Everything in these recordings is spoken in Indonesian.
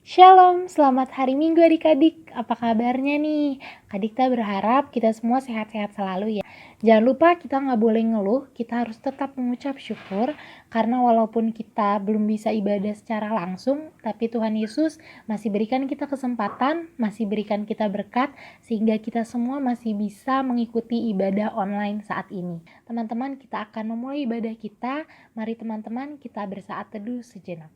Shalom, selamat hari Minggu adik-adik. Apa kabarnya nih? Kak Dikta berharap kita semua sehat-sehat selalu ya. Jangan lupa kita nggak boleh ngeluh, kita harus tetap mengucap syukur. Karena walaupun kita belum bisa ibadah secara langsung, tapi Tuhan Yesus masih berikan kita kesempatan, masih berikan kita berkat, sehingga kita semua masih bisa mengikuti ibadah online saat ini. Teman-teman, kita akan memulai ibadah kita. Mari teman-teman kita bersaat teduh sejenak.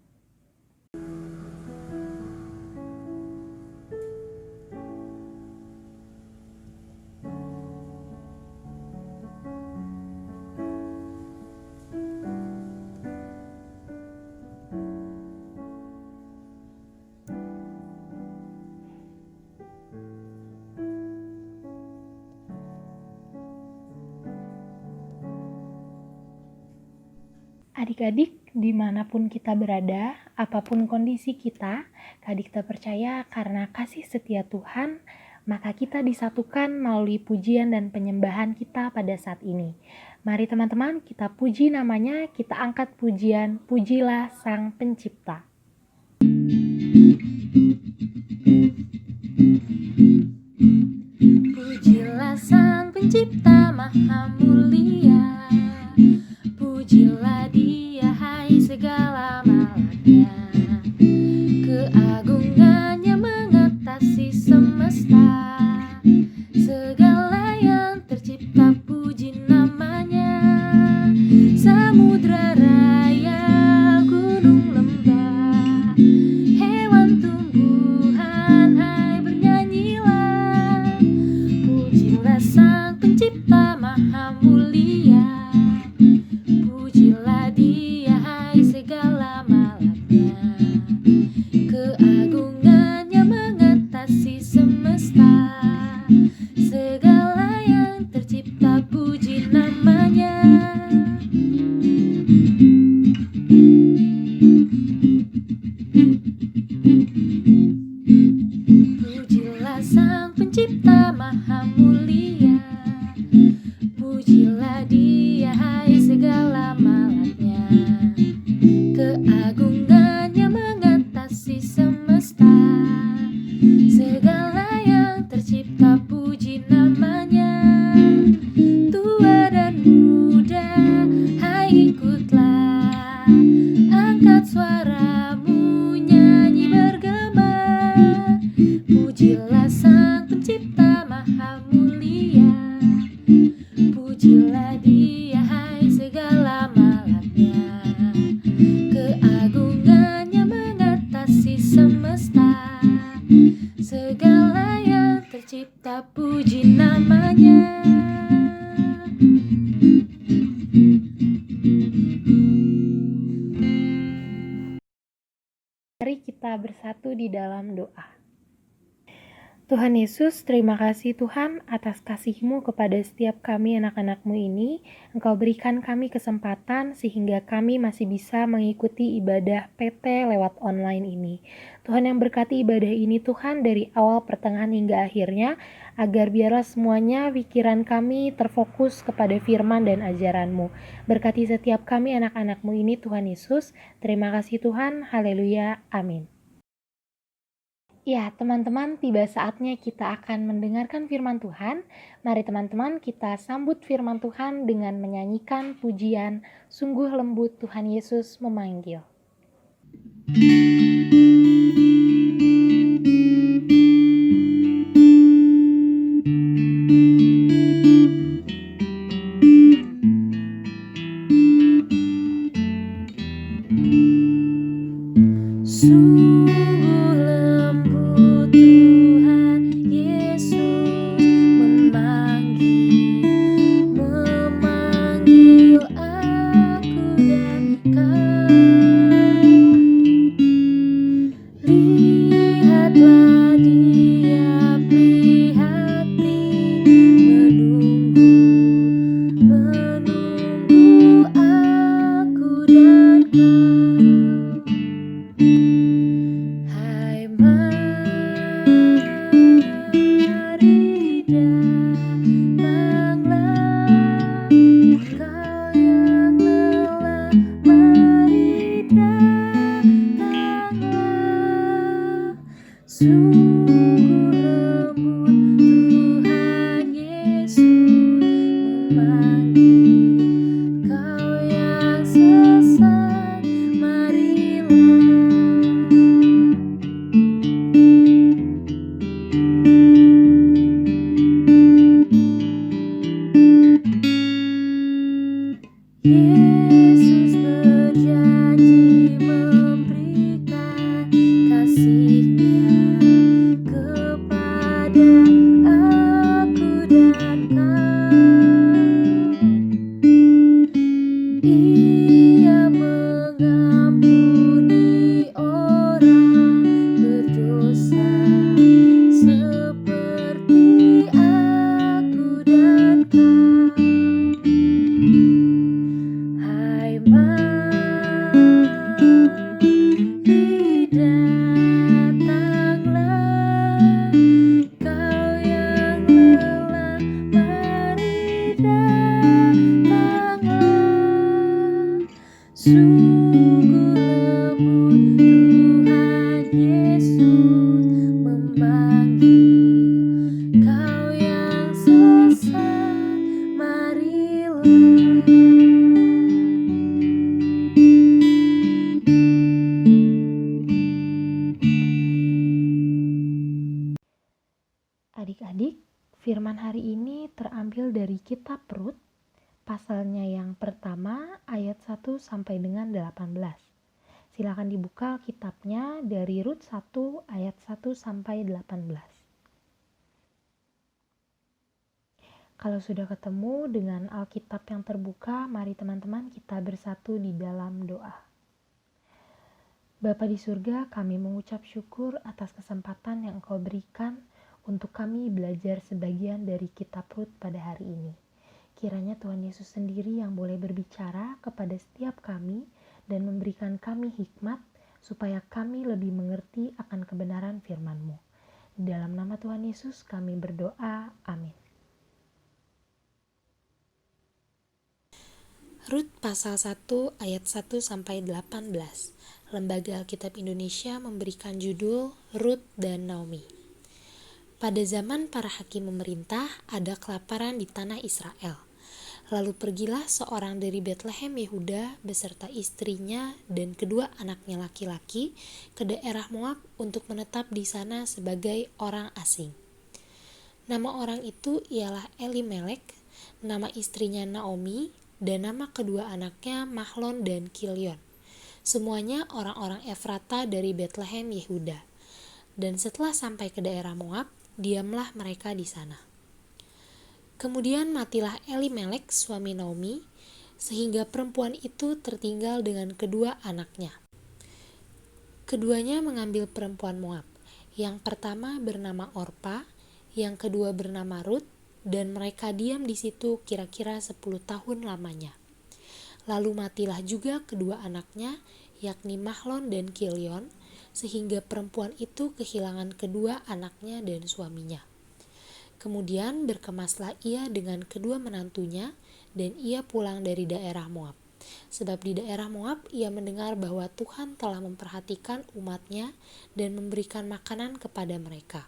Adik-adik, dimanapun kita berada, apapun kondisi kita, Kak Dikta percaya karena kasih setia Tuhan, maka kita disatukan melalui pujian dan penyembahan kita pada saat ini. Mari teman-teman, kita puji namanya, kita angkat pujian, pujilah Sang Pencipta. Pujilah Sang Pencipta Maha Mulia, pujilah Dia hai segala malaknya. Keagungannya mengatasi semesta, segala yang tercipta puji namanya. Samudra raya, gunung lembah, hewan tumbuhan hai bernyanyilah. Pujilah Sang Pencipta Maha Mulia, pujilah Dia hai segala malaknya. Keagungannya mengatasi semesta, segala yang tercipta puji namanya. Pujilah Sang Pencipta Maha Mulia, pujilah Dia hai segala malaknya. Keagungannya mengatasi semesta, segala yang tercipta puji namanya. Tua dan muda, hai ikutlah, angkat suaramu nyanyi bergema. Pujilah Sang Pencipta Maha Mulia, pujilah Dia hai segala malaknya. Keagungannya mengatasi semesta, segala yang tercipta puji namanya. Mari kita bersatu di dalam doa. Tuhan Yesus, terima kasih Tuhan atas kasih-Mu kepada setiap kami anak-anak-Mu ini. Engkau berikan kami kesempatan sehingga kami masih bisa mengikuti ibadah PT lewat online ini. Tuhan yang berkati ibadah ini Tuhan dari awal pertengahan hingga akhirnya, agar biarlah semuanya pikiran kami terfokus kepada firman dan ajaran-Mu. Berkati setiap kami anak-anak-Mu ini Tuhan Yesus. Terima kasih Tuhan, haleluya, amin. Ya, teman-teman, tiba saatnya kita akan mendengarkan firman Tuhan. Mari teman-teman kita sambut firman Tuhan dengan menyanyikan pujian Sungguh Lembut Tuhan Yesus Memanggil. Sungguh lembut Tuhan Yesus memanggil aku dan kau. Lihatlah Dia prihatin menunggu aku dan kau. Hai mari datanglah, kau yang lelah, mari datanglah. Sungguh lembut Tuhan Yesus memanggil kau yang sesat, marilah. Yesus berjanji memberikan kasih-Nya kepada aku dan kau. Ia mengampuni orang berdosa seperti aku dan kau. Hai mari datanglah, kau yang lelah, mari datanglah. Sungguh lembut Tuhan Yesus memanggil kau yang sesat, marilah. Adik-adik, firman hari ini terambil dari kitab Rut, pasalnya yang pertama ayat 1 sampai dengan 18. Silakan dibuka kitabnya dari Rut 1 ayat 1 sampai 18. Kalau sudah ketemu dengan Alkitab yang terbuka, mari teman-teman kita bersatu di dalam doa. Bapa di surga, kami mengucap syukur atas kesempatan yang Engkau berikan untuk kami belajar sebagian dari kitab Rut pada hari ini. Kiranya Tuhan Yesus sendiri yang boleh berbicara kepada setiap kami dan memberikan kami hikmat supaya kami lebih mengerti akan kebenaran firman-Mu. Di dalam nama Tuhan Yesus kami berdoa, amin. Rut pasal 1 ayat 1 sampai 18. Lembaga Alkitab Indonesia memberikan judul Rut dan Naomi. Pada zaman para hakim memerintah, ada kelaparan di tanah Israel. Lalu pergilah seorang dari Betlehem Yehuda beserta istrinya dan kedua anaknya laki-laki ke daerah Moab untuk menetap di sana sebagai orang asing. Nama orang itu ialah Elimelek, nama istrinya Naomi, dan nama kedua anaknya Mahlon dan Kilion. Semuanya orang-orang Efrata dari Betlehem Yehuda. Dan setelah sampai ke daerah Moab, diamlah mereka di sana. Kemudian matilah Elimelek suami Naomi, sehingga perempuan itu tertinggal dengan kedua anaknya. Keduanya mengambil perempuan Moab. Yang pertama bernama Orpa, yang kedua bernama Rut, dan mereka diam di situ kira-kira 10 tahun lamanya. Lalu matilah juga kedua anaknya, yakni Mahlon dan Kilion, sehingga perempuan itu kehilangan kedua anaknya dan suaminya. Kemudian berkemaslah ia dengan kedua menantunya, dan ia pulang dari daerah Moab. Sebab di daerah Moab ia mendengar bahwa Tuhan telah memperhatikan umatnya dan memberikan makanan kepada mereka.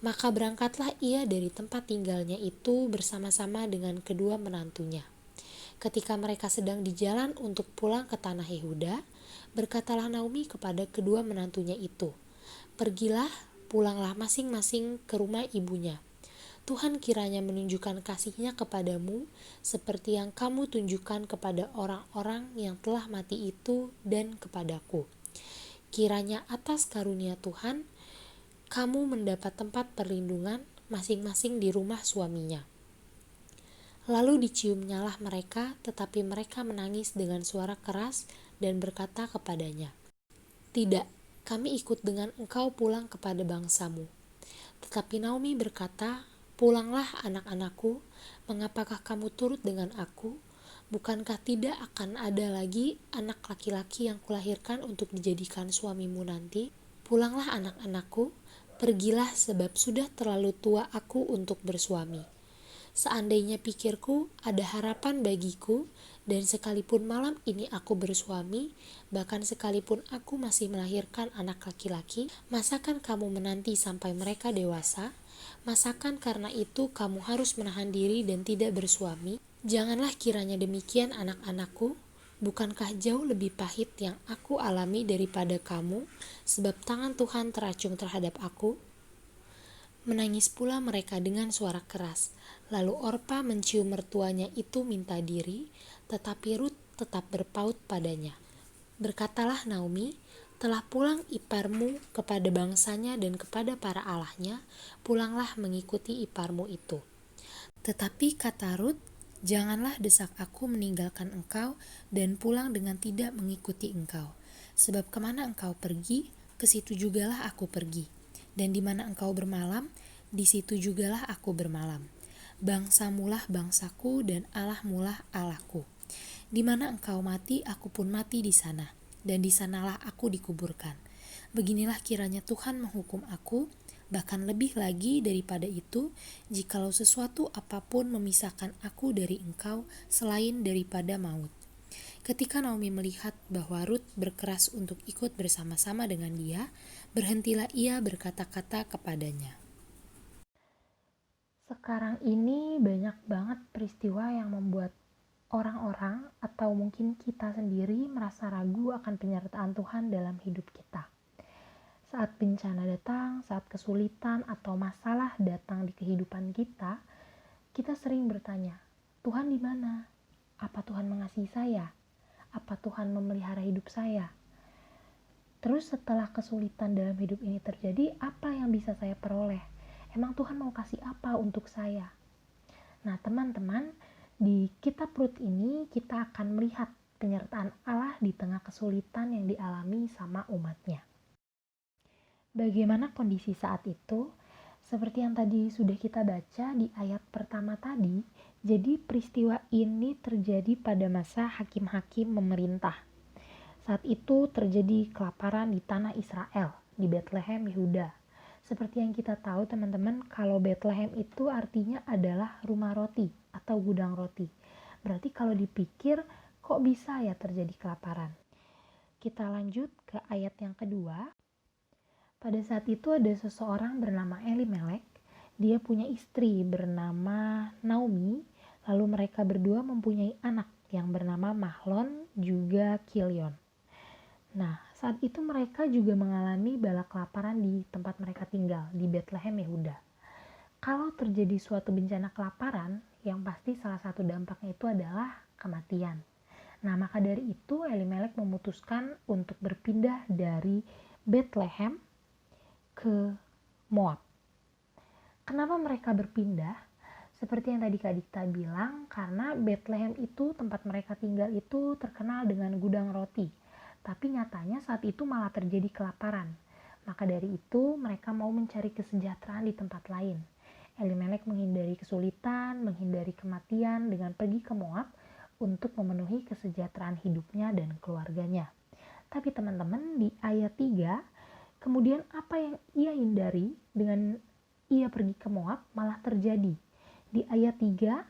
Maka berangkatlah ia dari tempat tinggalnya itu bersama-sama dengan kedua menantunya. Ketika mereka sedang di jalan untuk pulang ke tanah Yehuda, berkatalah Naomi kepada kedua menantunya itu, "Pergilah, pulanglah masing-masing ke rumah ibunya. Tuhan kiranya menunjukkan kasih-Nya kepadamu, seperti yang kamu tunjukkan kepada orang-orang yang telah mati itu dan kepadaku. Kiranya atas karunia Tuhan, kamu mendapat tempat perlindungan masing-masing di rumah suaminya." Lalu diciumnyalah mereka, tetapi mereka menangis dengan suara keras dan berkata kepadanya, "Tidak, kami ikut dengan engkau pulang kepada bangsamu." Tetapi Naomi berkata, "Pulanglah anak-anakku, mengapakah kamu turut dengan aku? Bukankah tidak akan ada lagi anak laki-laki yang kulahirkan untuk dijadikan suamimu nanti? Pulanglah anak-anakku, pergilah sebab sudah terlalu tua aku untuk bersuami." Seandainya pikirku ada harapan bagiku, dan sekalipun malam ini aku bersuami, bahkan sekalipun aku masih melahirkan anak laki-laki, masakan kamu menanti sampai mereka dewasa? Masakan karena itu kamu harus menahan diri dan tidak bersuami? Janganlah kiranya demikian anak-anakku. Bukankah jauh lebih pahit yang aku alami daripada kamu, sebab tangan Tuhan teracung terhadap aku? Menangis pula mereka dengan suara keras. Lalu Orpa mencium mertuanya itu minta diri, tetapi Rut tetap berpaut padanya. Berkatalah Naomi, telah pulang iparmu kepada bangsanya dan kepada para allahnya, pulanglah mengikuti iparmu itu. Tetapi kata Rut, janganlah desak aku meninggalkan engkau dan pulang dengan tidak mengikuti engkau. Sebab kemana engkau pergi, ke situ jugalah aku pergi. Dan di mana engkau bermalam, di situ jugalah aku bermalam. Bangsamulah bangsaku dan Allahmulah Allahku. Di mana engkau mati, aku pun mati di sana. Dan di sanalah aku dikuburkan. Beginilah kiranya Tuhan menghukum aku, bahkan lebih lagi daripada itu, jikalau sesuatu apapun memisahkan aku dari engkau selain daripada maut. Ketika Naomi melihat bahwa Rut berkeras untuk ikut bersama-sama dengan dia, berhentilah ia berkata-kata kepadanya. Sekarang ini banyak banget peristiwa yang membuat orang-orang atau mungkin kita sendiri merasa ragu akan penyertaan Tuhan dalam hidup kita. Saat bencana datang, saat kesulitan atau masalah datang di kehidupan kita, kita sering bertanya, Tuhan di mana? Apa Tuhan mengasihi saya? Apa Tuhan memelihara hidup saya? Terus setelah kesulitan dalam hidup ini terjadi, apa yang bisa saya peroleh? Emang Tuhan mau kasih apa untuk saya? Nah teman-teman, di kitab Rut ini kita akan melihat penyertaan Allah di tengah kesulitan yang dialami sama umatnya. Bagaimana kondisi saat itu? Seperti yang tadi sudah kita baca di ayat pertama tadi, jadi peristiwa ini terjadi pada masa hakim-hakim memerintah. Saat itu terjadi kelaparan di tanah Israel, di Bethlehem, Yehuda. Seperti yang kita tahu teman-teman, kalau Bethlehem itu artinya adalah rumah roti atau gudang roti. Berarti kalau dipikir, kok bisa ya terjadi kelaparan? Kita lanjut ke ayat yang kedua. Pada saat itu ada seseorang bernama Elimelek, dia punya istri bernama Naomi, lalu mereka berdua mempunyai anak yang bernama Mahlon juga Kilion. Nah, saat itu mereka juga mengalami bala kelaparan di tempat mereka tinggal, di Bethlehem, Yehuda. Kalau terjadi suatu bencana kelaparan, yang pasti salah satu dampaknya itu adalah kematian. Nah, maka dari itu Elimelek memutuskan untuk berpindah dari Bethlehem ke Moab. Kenapa mereka berpindah? Seperti yang tadi Kak Dikta bilang, karena Bethlehem itu tempat mereka tinggal itu terkenal dengan gudang roti. Tapi nyatanya saat itu malah terjadi kelaparan. Maka dari itu mereka mau mencari kesejahteraan di tempat lain. Elimelek menghindari kesulitan, menghindari kematian dengan pergi ke Moab untuk memenuhi kesejahteraan hidupnya dan keluarganya. Tapi teman-teman, di ayat 3, kemudian apa yang ia hindari dengan ia pergi ke Moab malah terjadi. Di ayat 3,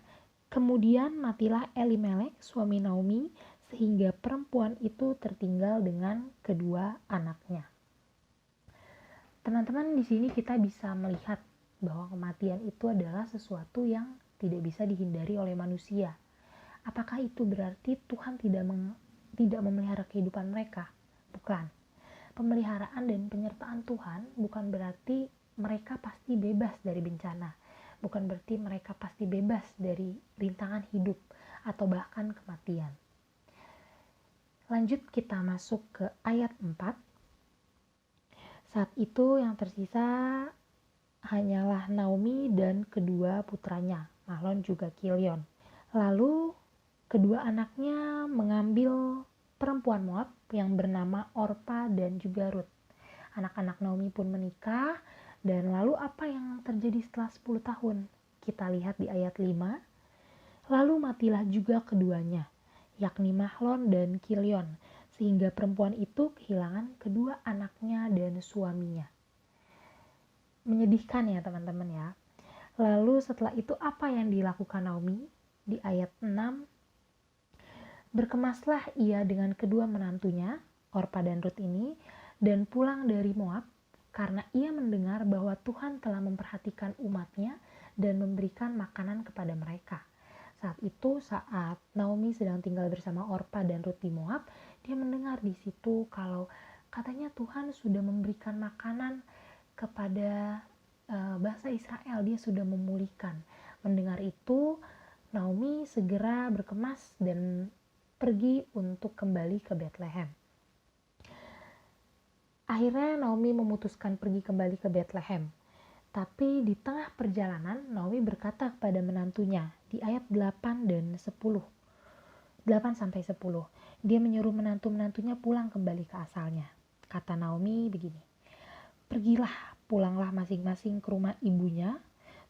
kemudian matilah Elimelek suami Naomi sehingga perempuan itu tertinggal dengan kedua anaknya. Teman-teman, di sini kita bisa melihat bahwa kematian itu adalah sesuatu yang tidak bisa dihindari oleh manusia. Apakah itu berarti Tuhan tidak memelihara kehidupan mereka? Bukan. Pemeliharaan dan penyertaan Tuhan bukan berarti mereka pasti bebas dari bencana, bukan berarti mereka pasti bebas dari rintangan hidup atau bahkan kematian. Lanjut kita masuk ke ayat 4. Saat itu yang tersisa hanyalah Naomi dan kedua putranya, Mahlon juga Kilion. Lalu kedua anaknya mengambil perempuan Moab yang bernama Orpa dan juga Rut. Anak-anak Naomi pun menikah, dan lalu apa yang terjadi setelah 10 tahun? Kita lihat di ayat 5. Lalu matilah juga keduanya, yakni Mahlon dan Kilion, sehingga perempuan itu kehilangan kedua anaknya dan suaminya. Menyedihkan ya teman-teman ya. Lalu setelah itu apa yang dilakukan Naomi? Di ayat 6, berkemaslah ia dengan kedua menantunya, Orpa dan Rut ini, dan pulang dari Moab, karena ia mendengar bahwa Tuhan telah memperhatikan umatnya dan memberikan makanan kepada mereka. Saat itu, saat Naomi sedang tinggal bersama Orpa dan Rut di Moab, dia mendengar di situ kalau katanya Tuhan sudah memberikan makanan kepada bangsa Israel, dia sudah memulihkan. Mendengar itu, Naomi segera berkemas dan pergi untuk kembali ke Bethlehem. Akhirnya Naomi memutuskan pergi kembali ke Bethlehem. Tapi di tengah perjalanan, Naomi berkata kepada menantunya di ayat 8 dan 10. 8-10. Dia menyuruh menantu-menantunya pulang kembali ke asalnya. Kata Naomi begini, pergilah, pulanglah masing-masing ke rumah ibunya.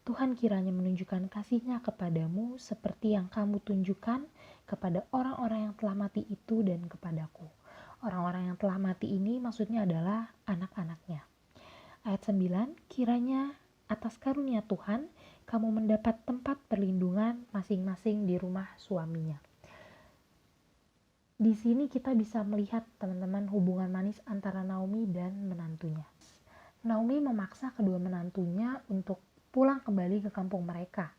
Tuhan kiranya menunjukkan kasih-Nya kepadamu seperti yang kamu tunjukkan kepada orang-orang yang telah mati itu dan kepadaku. Orang-orang yang telah mati ini maksudnya adalah anak-anaknya. Ayat 9, kiranya atas karunia Tuhan kamu mendapat tempat perlindungan masing-masing di rumah suaminya. Di sini kita bisa melihat teman-teman hubungan manis antara Naomi dan menantunya. Naomi memaksa kedua menantunya untuk pulang kembali ke kampung mereka.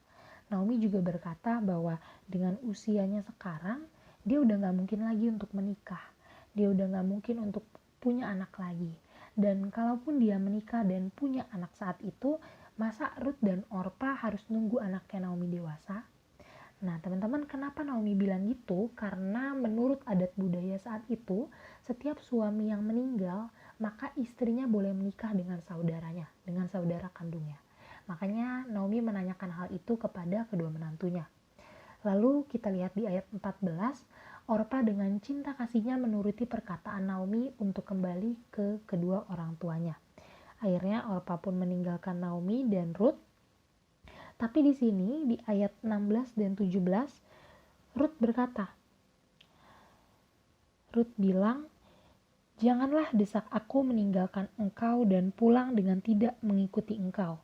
Naomi juga berkata bahwa dengan usianya sekarang, dia udah gak mungkin lagi untuk menikah. Dia udah gak mungkin untuk punya anak lagi. Dan kalaupun dia menikah dan punya anak saat itu, masa Rut dan Orpa harus nunggu anaknya Naomi dewasa? Nah teman-teman, kenapa Naomi bilang gitu? Karena menurut adat budaya saat itu, setiap suami yang meninggal, maka istrinya boleh menikah dengan saudaranya, dengan saudara kandungnya. Makanya Naomi menanyakan hal itu kepada kedua menantunya. Lalu kita lihat di ayat 14, Orpa dengan cinta kasihnya menuruti perkataan Naomi untuk kembali ke kedua orang tuanya. Akhirnya Orpa pun meninggalkan Naomi dan Rut. Tapi di sini di ayat 16 dan 17, Rut berkata, Rut bilang, janganlah desak aku meninggalkan engkau dan pulang dengan tidak mengikuti engkau.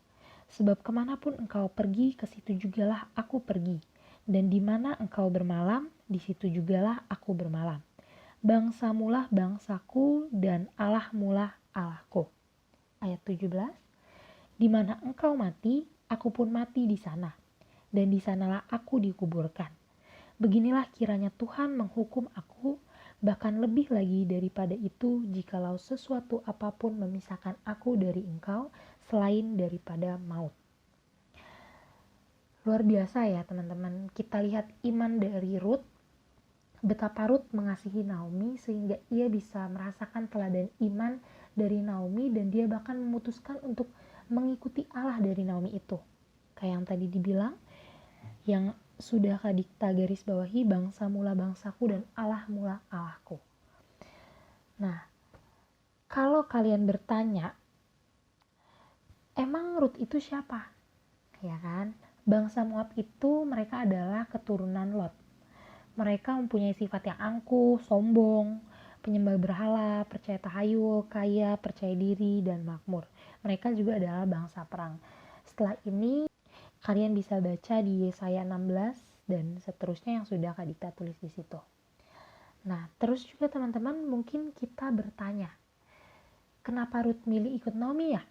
Sebab kemanapun engkau pergi, ke situ jugalah aku pergi. Dan di mana engkau bermalam, di situ jugalah aku bermalam. Bangsamulah bangsaku dan Allahmulah Allahku. Ayat 17. Di mana engkau mati, aku pun mati di sana. Dan di sanalah aku dikuburkan. Beginilah kiranya Tuhan menghukum aku, bahkan lebih lagi daripada itu jikalau sesuatu apapun memisahkan aku dari engkau selain daripada maut. Luar biasa ya teman-teman, kita lihat iman dari Rut, betapa Rut mengasihi Naomi sehingga ia bisa merasakan teladan iman dari Naomi dan dia bahkan memutuskan untuk mengikuti Allah dari Naomi itu. Kayak yang tadi dibilang, yang sudah kita garis bawahi, bangsa mula bangsaku dan Allah mula Allahku. Nah, kalau kalian bertanya, emang Rut itu siapa? Ya kan? Bangsa Moab itu mereka adalah keturunan Lot. Mereka mempunyai sifat yang angkuh, sombong, penyembah berhala, percaya tahayul, kaya, percaya diri, dan makmur. Mereka juga adalah bangsa perang. Setelah ini, kalian bisa baca di Yesaya 16 dan seterusnya yang sudah Kak Dikta tulis di situ. Nah, terus juga teman-teman mungkin kita bertanya, kenapa Rut milih ikut Naomi ya?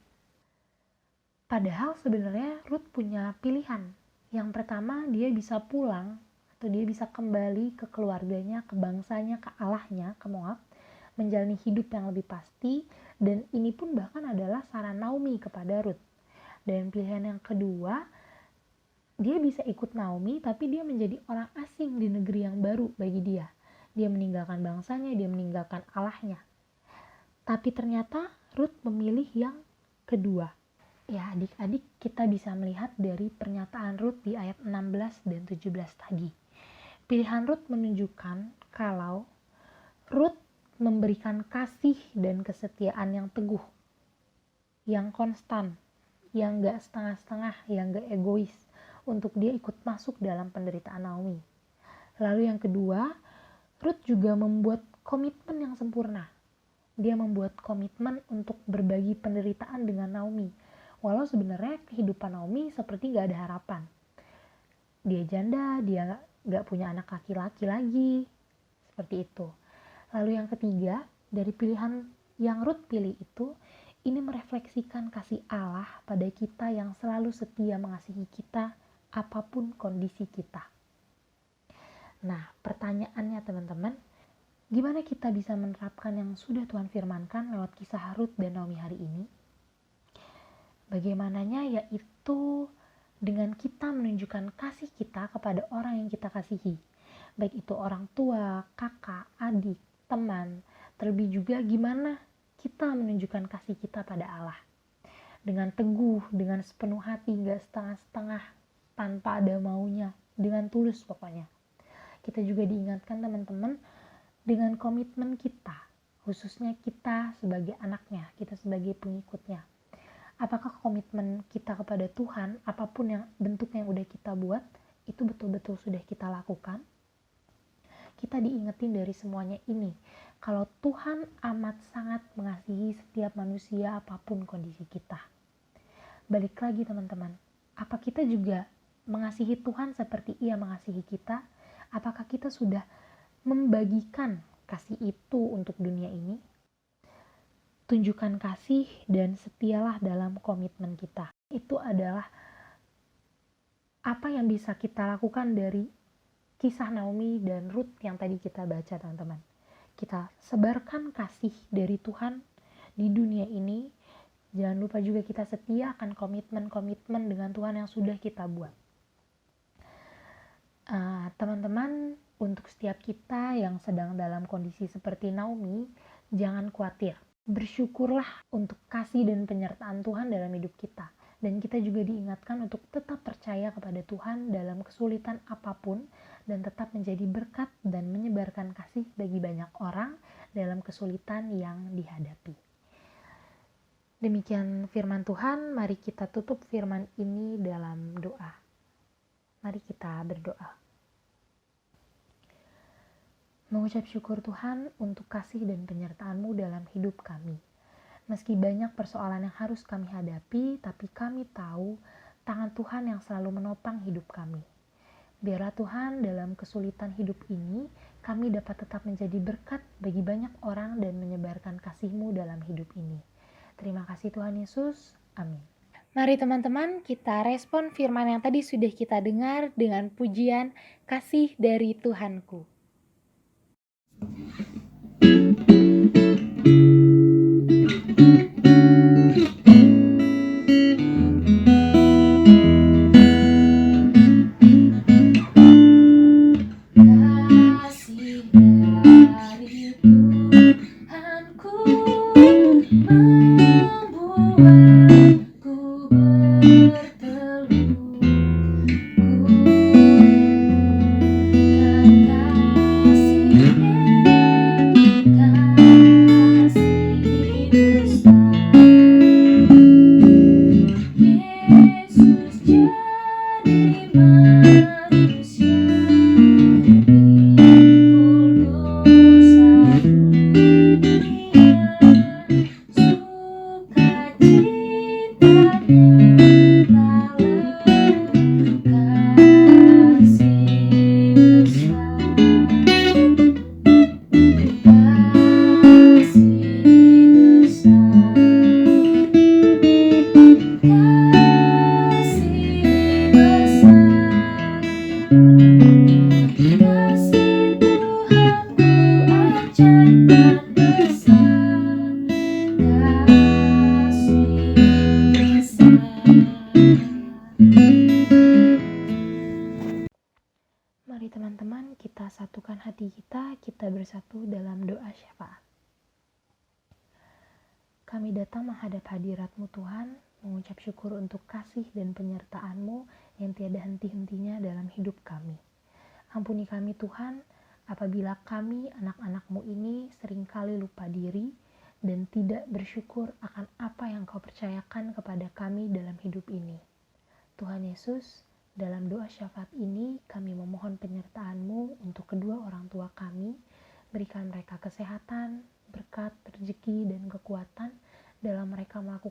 Padahal sebenarnya Rut punya pilihan. Yang pertama, dia bisa pulang atau dia bisa kembali ke keluarganya, ke bangsanya, ke Allahnya, ke Moab, menjalani hidup yang lebih pasti, dan ini pun bahkan adalah saran Naomi kepada Rut. Dan pilihan yang kedua, dia bisa ikut Naomi tapi dia menjadi orang asing di negeri yang baru bagi dia. Dia meninggalkan bangsanya, dia meninggalkan Allahnya. Tapi ternyata Rut memilih yang kedua. Ya adik-adik, kita bisa melihat dari pernyataan Rut di ayat 16 dan 17 tadi. Pilihan Rut menunjukkan kalau Rut memberikan kasih dan kesetiaan yang teguh, yang konstan, yang gak setengah-setengah, yang gak egois, untuk dia ikut masuk dalam penderitaan Naomi. Lalu yang kedua, Rut juga membuat komitmen yang sempurna. Dia membuat komitmen untuk berbagi penderitaan dengan Naomi. Walau sebenarnya kehidupan Naomi seperti gak ada harapan. Dia janda, dia gak punya anak laki-laki lagi. Seperti itu. Lalu yang ketiga, dari pilihan yang Ruth pilih itu, ini merefleksikan kasih Allah pada kita yang selalu setia mengasihi kita apapun kondisi kita. Nah, pertanyaannya teman-teman, gimana kita bisa menerapkan yang sudah Tuhan firmankan lewat kisah Ruth dan Naomi hari ini? Bagaimananya yaitu dengan kita menunjukkan kasih kita kepada orang yang kita kasihi. Baik itu orang tua, kakak, adik, teman. Terlebih juga gimana kita menunjukkan kasih kita pada Allah. Dengan teguh, dengan sepenuh hati, gak setengah-setengah, tanpa ada maunya, dengan tulus pokoknya. Kita juga diingatkan teman-teman dengan komitmen kita, khususnya kita sebagai anaknya, kita sebagai pengikutnya. Apakah komitmen kita kepada Tuhan, apapun yang bentuknya yang udah kita buat, itu betul-betul sudah kita lakukan? Kita diingetin dari semuanya ini, kalau Tuhan amat sangat mengasihi setiap manusia apapun kondisi kita. Balik lagi teman-teman, apa kita juga mengasihi Tuhan seperti Ia mengasihi kita? Apakah kita sudah membagikan kasih itu untuk dunia ini? Tunjukkan kasih dan setialah dalam komitmen kita. Itu adalah apa yang bisa kita lakukan dari kisah Naomi dan Ruth yang tadi kita baca teman-teman. Kita sebarkan kasih dari Tuhan di dunia ini. Jangan lupa juga kita setia akan komitmen-komitmen dengan Tuhan yang sudah kita buat. Teman-teman, untuk setiap kita yang sedang dalam kondisi seperti Naomi, jangan khawatir. Bersyukurlah untuk kasih dan penyertaan Tuhan dalam hidup kita. Dan kita juga diingatkan untuk tetap percaya kepada Tuhan dalam kesulitan apapun dan tetap menjadi berkat dan menyebarkan kasih bagi banyak orang dalam kesulitan yang dihadapi. Demikian firman Tuhan, mari kita tutup firman ini dalam doa. Mari kita berdoa. Mengucap syukur Tuhan untuk kasih dan penyertaan-Mu dalam hidup kami. Meski banyak persoalan yang harus kami hadapi, tapi kami tahu tangan Tuhan yang selalu menopang hidup kami. Biarlah Tuhan dalam kesulitan hidup ini, kami dapat tetap menjadi berkat bagi banyak orang dan menyebarkan kasih-Mu dalam hidup ini. Terima kasih Tuhan Yesus. Amin. Mari teman-teman kita respon firman yang tadi sudah kita dengar dengan pujian kasih dari Tuhanku. Mari teman-teman kita satukan hati kita bersatu dalam doa syafaat. Kami datang menghadap hadirat-Mu Tuhan, mengucap syukur untuk kasih dan penyertaan-Mu yang tiada henti-hentinya dalam hidup kami. Ampuni kami Tuhan, apabila kami anak-anak-Mu ini seringkali lupa diri dan tidak bersyukur akan apa yang Kau percayakan kepada kami dalam hidup ini. Tuhan Yesus, dalam doa syafaat ini kami memohon penyertaan-Mu untuk kedua orang tua kami. Berikan mereka kesehatan, berkat, rezeki, dan kekuatan dalam mereka melakukan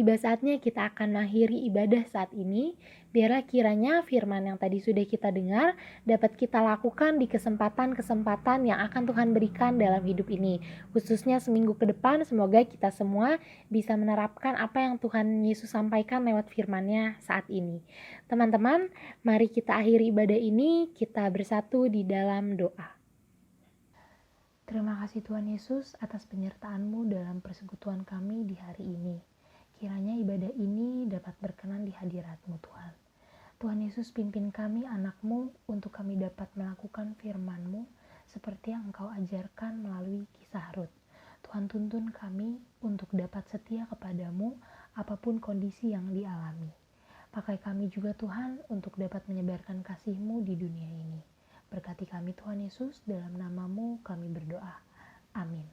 tiba saatnya kita akan mengakhiri ibadah saat ini. Biarlah kiranya firman yang tadi sudah kita dengar dapat kita lakukan di kesempatan-kesempatan yang akan Tuhan berikan dalam hidup ini. Khususnya seminggu ke depan, semoga kita semua bisa menerapkan apa yang Tuhan Yesus sampaikan lewat firman-Nya saat ini. Teman-teman, mari kita akhiri ibadah ini, kita bersatu di dalam doa. Terima kasih Tuhan Yesus atas penyertaan-Mu dalam persekutuan kami di hari ini. Kiranya ibadah ini dapat berkenan di hadirat-Mu Tuhan. Tuhan Yesus pimpin kami anak-Mu untuk kami dapat melakukan firman-Mu seperti yang Engkau ajarkan melalui kisah Rut. Tuhan tuntun kami untuk dapat setia kepadamu apapun kondisi yang dialami. Pakai kami juga Tuhan untuk dapat menyebarkan kasih-Mu di dunia ini. Berkati kami Tuhan Yesus, dalam nama-Mu kami berdoa. Amin.